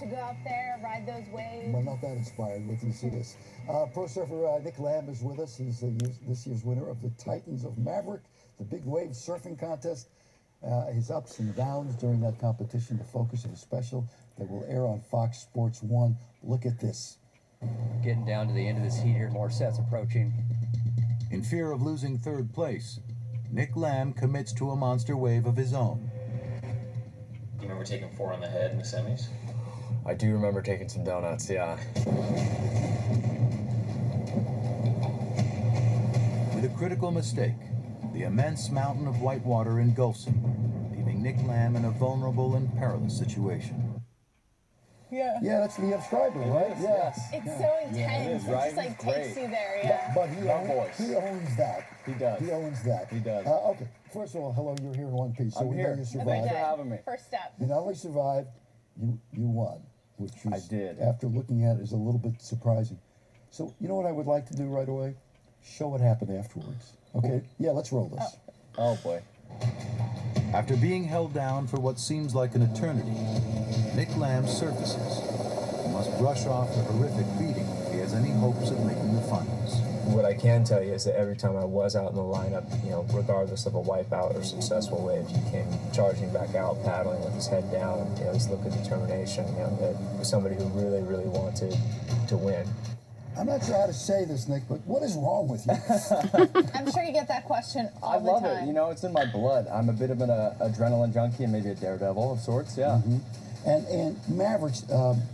to go out there, ride those waves. Well, not that inspired. Wait till you see this. Pro surfer Nic Lamb is with us. He's this year's winner of the Titans of Maverick, the big wave surfing contest. His ups and downs during that competition, the focus of a special that will air on Fox Sports 1. Look at this. Getting down to the end of this heat here, more sets approaching. In fear of losing third place, Nic Lamb commits to a monster wave of his own. Do you remember taking 4 on the head in the semis? I do remember taking some donuts, yeah. With a critical mistake, the immense mountain of white water engulfs him, leaving Nic Lamb in a vulnerable and perilous situation. Yeah, that's the Schreiber, right? Yes. It's so intense. it is, right? It just like It's great. takes you there, yeah. But he owns that. He does. He owns that. He does. Okay, first of all, hello, you're here in one piece. So I'm we here. know you survived. Thanks for having me. First step. You not only survived, you won, which was, I did. after looking at it, is a little bit surprising. So, you know what I would like to do right away? Show what happened afterwards. Okay? Yeah, let's roll this. Oh boy. After being held down for what seems like an eternity, Nic Lamb surfaces. He must brush off the horrific beating if he has any hopes of making the finals. What I can tell you is that every time I was out in the lineup, regardless of a wipeout or successful wave, he came charging back out, paddling with his head down, his look of determination, that was somebody who really, really wanted to win. I'm not sure how to say this, Nick, but what is wrong with you? I'm sure you get that question all I the love time. it. It's in my blood. I'm a bit of an adrenaline junkie and maybe a daredevil of sorts, yeah. Mm-hmm. And Mavericks,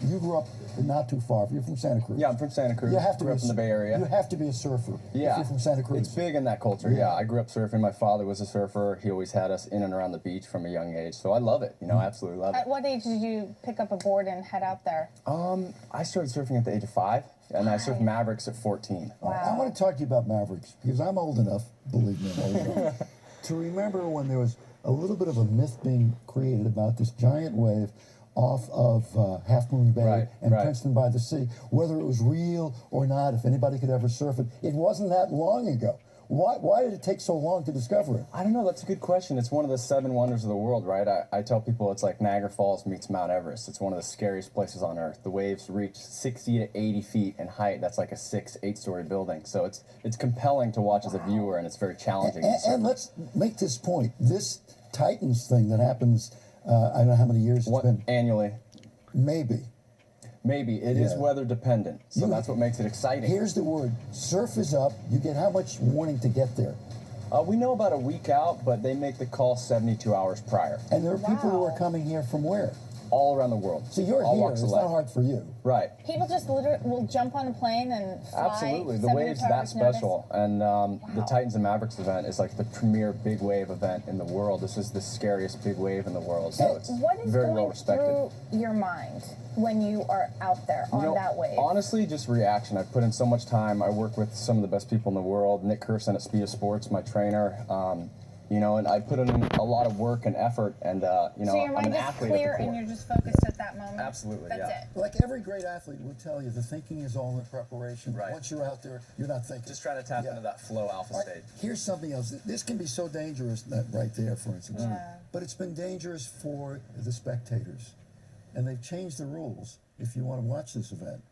you grew up not too far. You're from Santa Cruz. Yeah, I'm from Santa Cruz. You have to grew be up in the Bay Area. You have to be a surfer. Yeah. If you're from Santa Cruz. It's big in that culture, yeah. I grew up surfing. My father was a surfer. He always had us in and around the beach from a young age. So I love it, absolutely love it. At what age did you pick up a board and head out there? I started surfing at the age of 5, and I surfed Mavericks at 14. Wow. I want to talk to you about Mavericks, because I'm old enough, believe me, I'm old enough, to remember when there was a little bit of a myth being created about this giant wave off of Half Moon Bay and Princeton by the Sea, whether it was real or not, if anybody could ever surf it. It wasn't that long ago. Why did it take so long to discover it? I don't know. That's a good question. It's one of the 7 wonders of the world, right? I tell people it's like Niagara Falls meets Mount Everest. It's one of the scariest places on Earth. The waves reach 60 to 80 feet in height. That's like a 6-8-story building. So it's compelling to watch as a viewer, and it's very challenging. And let's make this point. This Titans thing that happens, I don't know how many years it's been. Annually. Maybe. Maybe. It is weather dependent, so that's what makes it exciting. Here's the word. Surf is up. You get how much warning to get there? We know about a week out, but they make the call 72 hours prior. And there are people who are coming here from where? All around the world. So you're all here. walks It's of life. not hard for you. Right. People just literally will jump on a plane and fly. Absolutely. The wave's that special. And the Titans and Mavericks event is like the premier big wave event in the world. This is the scariest big wave in the world. So it's What is very going well respected. through your mind when you are out there on that wave? Honestly, just reaction. I've put in so much time. I work with some of the best people in the world. Nick Curson at Speed of Sports, my trainer. And I put in a lot of work and effort, and so your mind I'm an is athlete clear at the core. and you're just focused at that moment. Absolutely, That's yeah. it. Like every great athlete will tell you, the thinking is all in preparation. Right. Once you're out there, you're not thinking. Just trying to tap into that flow alpha All right, state. here's something else. This can be so dangerous, that right there, for instance. But it's been dangerous for the spectators. And they've changed the rules if you want to watch this event.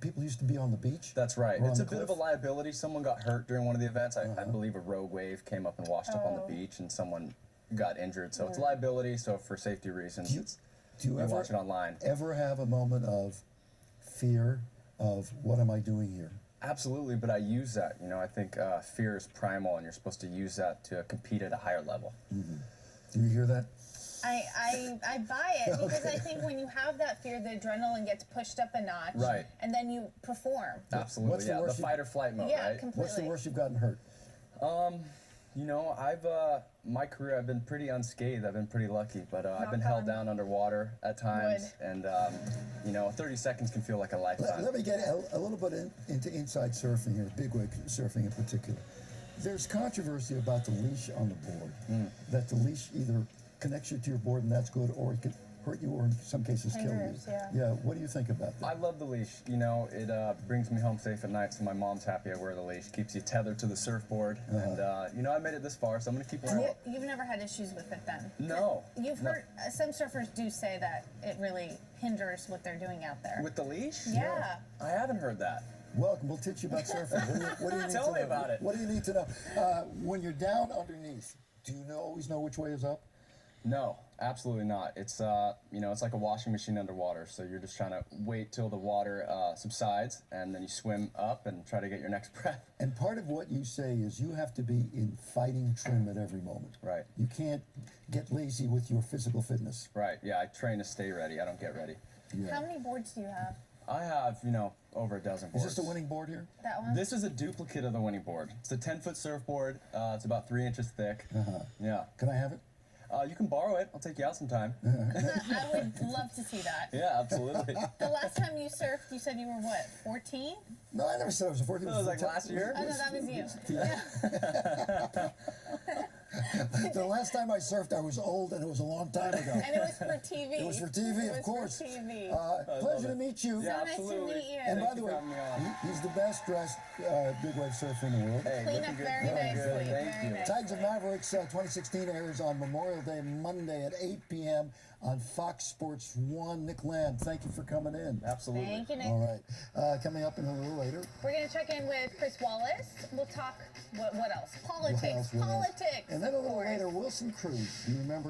People used to be on the beach. That's right. or It's on a the bit of a cliff. liability. Someone got hurt during one of the events. I believe a rogue wave came up and washed up on the beach, and someone got injured. So it's a liability. So for safety reasons, Do you we ever watch it online. ever have a moment of fear of what am I doing here? Absolutely, but I use that. I think fear is primal, and you're supposed to use that to compete at a higher level. Do you hear that? I buy it because I think when you have that fear, the adrenaline gets pushed up a notch. Right. And then you perform. Absolutely, What's the yeah. The worst fight or flight mode, Yeah, right? completely. What's the worst you've gotten hurt? I've my career, I've been pretty unscathed. I've been pretty lucky, but I've been held down underwater at times, and 30 seconds can feel like a lifetime. Let me get a little bit into inside surfing here, big wave surfing in particular. There's controversy about the leash on the board, that the leash either connects you to your board and that's good, or it could hurt you or in some cases kill you. Dangerous, yeah. Yeah, what do you think about I that? love the leash. You know, it brings me home safe at night, so my mom's happy I wear the leash. Keeps you tethered to the surfboard. And, you know, I made it this far, so I'm going to keep wearing it. You've never had issues with it then? No. You've heard, some surfers do say that it really hinders what they're doing out there. With the leash? Yeah. I haven't heard that. Welcome, we'll teach you about surfing. What do you need Tell to me know? about it. What do you need to know? When you're down underneath, do you always know which way is up? No, absolutely not. It's you know, it's like a washing machine underwater. So you're just trying to wait till the water subsides, and then you swim up and try to get your next breath. And part of what you say is you have to be in fighting trim at every moment. Right. You can't get lazy with your physical fitness. Right. Yeah, I train to stay ready. I don't get ready. Yeah. How many boards do you have? I have, you know, over a dozen boards. Is this the winning board here? That one? This is a duplicate of the winning board. It's a 10-foot surfboard. It's about 3 inches thick. Yeah. Can I have it? You can borrow it. I'll take you out sometime. I would love to see that. Yeah, absolutely. The last time you surfed, you said you were what, 14? No, I never said I was a 14. That was like last year? Oh no, that was you. The last time I surfed, I was old, and it was a long time ago. And it was for TV. It was for TV, It was of course. For TV. Pleasure to meet you. Yeah, So nice to absolutely. meet you. And by Thank the you way, for having me on. he's the best dressed big wave surfer in the world. Hey, Clean looking up good. very Looking nicely. good. Thank Very you. nice. Tides of Mavericks 2016 airs on Memorial Day, Monday at 8 p.m. on Fox Sports 1. Nic Lamb, thank you for coming in. Absolutely. Thank you, Nick. All right. Coming up in a little later. We're going to check in with Chris Wallace. We'll talk, what else? Politics. What else? Politics. And then a of little course. later, Wilson Cruz. You remember